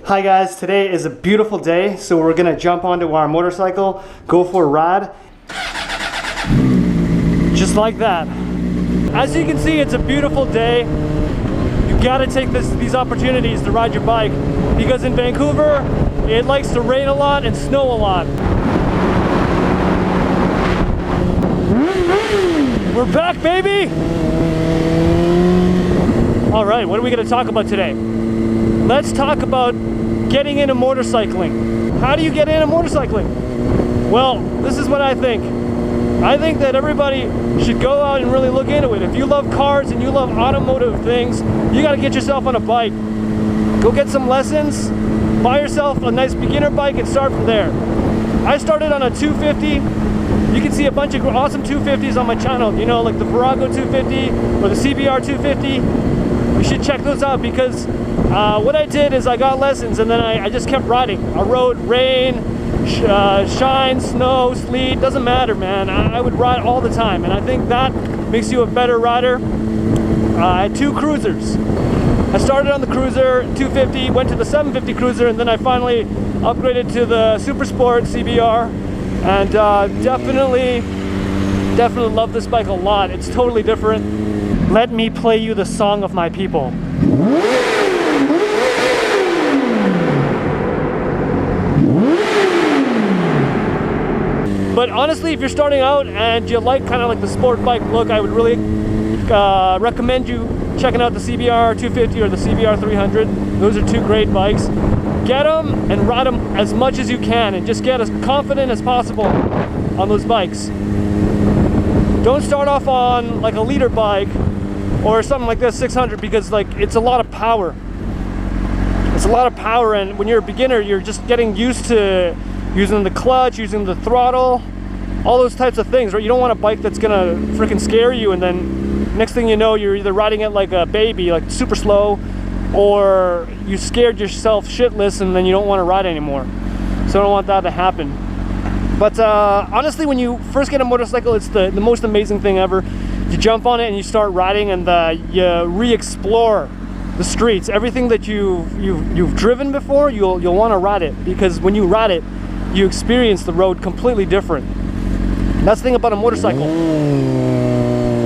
Hi guys, today is a beautiful day, so we're gonna jump onto our motorcycle, go for a ride. Just like that. As you can see, it's a beautiful day. You gotta take these opportunities to ride your bike, because in Vancouver, it likes to rain a lot and snow a lot. We're back, baby! All right, what are we gonna talk about today? Let's talk about getting into motorcycling. How do you get into motorcycling? Well, this is what I think. I think that everybody should go out and really look into it. If you love cars and you love automotive things, you gotta get yourself on a bike. Go get some lessons, buy yourself a nice beginner bike and start from there. I started on a 250. You can see a bunch of awesome 250s on my channel, you know, like the Virago 250 or the CBR 250. You should check those out, because what I did is I got lessons and then I just kept riding. I rode rain, shine, snow, sleet, doesn't matter, man. I would ride all the time, and I think that makes you a better rider. I had two cruisers. I started on the cruiser 250, went to the 750 cruiser, and then I finally upgraded to the Super Sport CBR, and definitely love this bike a lot. It's totally different. Let me play you the song of my people. But honestly, if you're starting out and you like kind of like the sport bike look, I would really recommend you checking out the CBR 250 or the CBR 300. Those are two great bikes. Get them and ride them as much as you can, and just get as confident as possible on those bikes. Don't start off on like a liter bike or something like this 600, because like it's a lot of power. It's a lot of power, and when you're a beginner, you're just getting used to using the clutch, using the throttle, all those types of things, right? You don't want a bike that's gonna freaking scare you, and then next thing you know, you're either riding it like a baby, like super slow, or you scared yourself shitless and then you don't want to ride anymore. So I don't want that to happen. But honestly, when you first get a motorcycle, it's the most amazing thing ever. You jump on it and you start riding, and you re-explore the streets. Everything that you've driven before, you'll want to ride it, because when you ride it, you experience the road completely different. That's the thing about a motorcycle.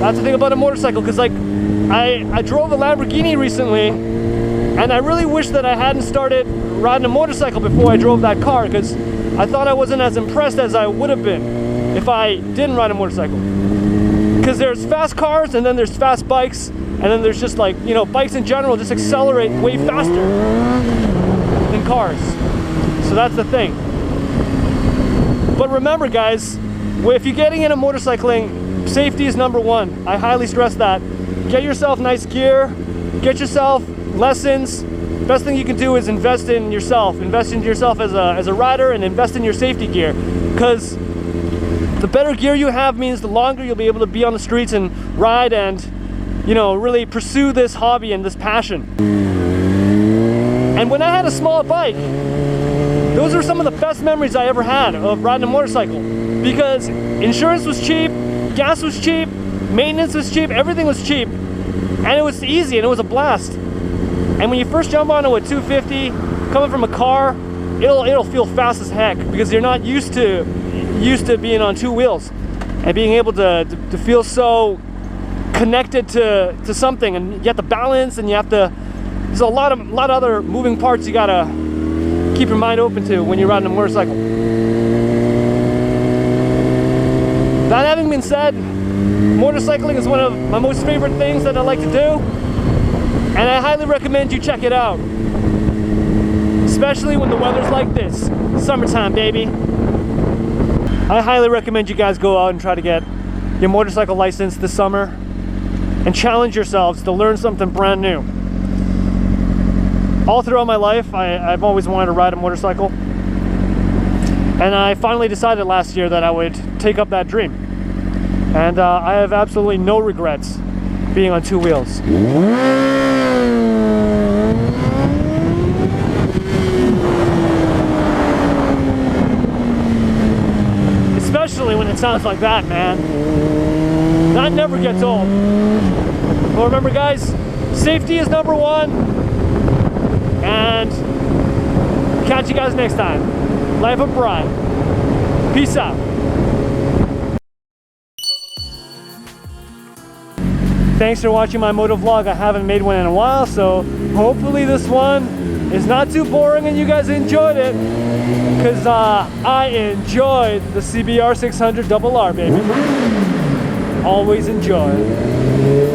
That's the thing about a motorcycle, because like I drove a Lamborghini recently, and I really wish that I hadn't started riding a motorcycle before I drove that car, because I thought I wasn't as impressed as I would have been if I didn't ride a motorcycle. Because there's fast cars, and then there's fast bikes, and then there's just like, you know, bikes in general just accelerate way faster than cars. So that's the thing. But remember, guys, if you're getting into motorcycling, safety is number one. I highly stress that. Get yourself nice gear, get yourself lessons. Best thing you can do is invest in yourself. Invest in yourself as a rider, and invest in your safety gear. Because the better gear you have means the longer you'll be able to be on the streets and ride and, you know, really pursue this hobby and this passion. And when I had a small bike, those are some of the best memories I ever had of riding a motorcycle, because insurance was cheap, gas was cheap, maintenance was cheap, everything was cheap, and it was easy and it was a blast. And when you first jump onto a 250 coming from a car, it'll feel fast as heck, because you're not used to being on two wheels and being able to feel so connected to something, and you have to balance, and you have to, there's a lot of other moving parts you gotta keep your mind open to when you're riding a motorcycle. That having been said, motorcycling is one of my most favorite things that I like to do, and I highly recommend you check it out, especially when the weather's like this. Summertime, baby. I highly recommend you guys go out and try to get your motorcycle license this summer and challenge yourselves to learn something brand new. All throughout my life, I've always wanted to ride a motorcycle, and I finally decided last year that I would take up that dream. And I have absolutely no regrets being on two wheels. Especially when it sounds like that, man. That never gets old. Well, remember, guys, safety is number one. And Catch you guys next time. Life of BRI. Peace out. Thanks for watching my moto vlog. I haven't made one in a while, so hopefully this one is not too boring and you guys enjoyed it, because I enjoyed the CBR 600 RR, baby. Always enjoy.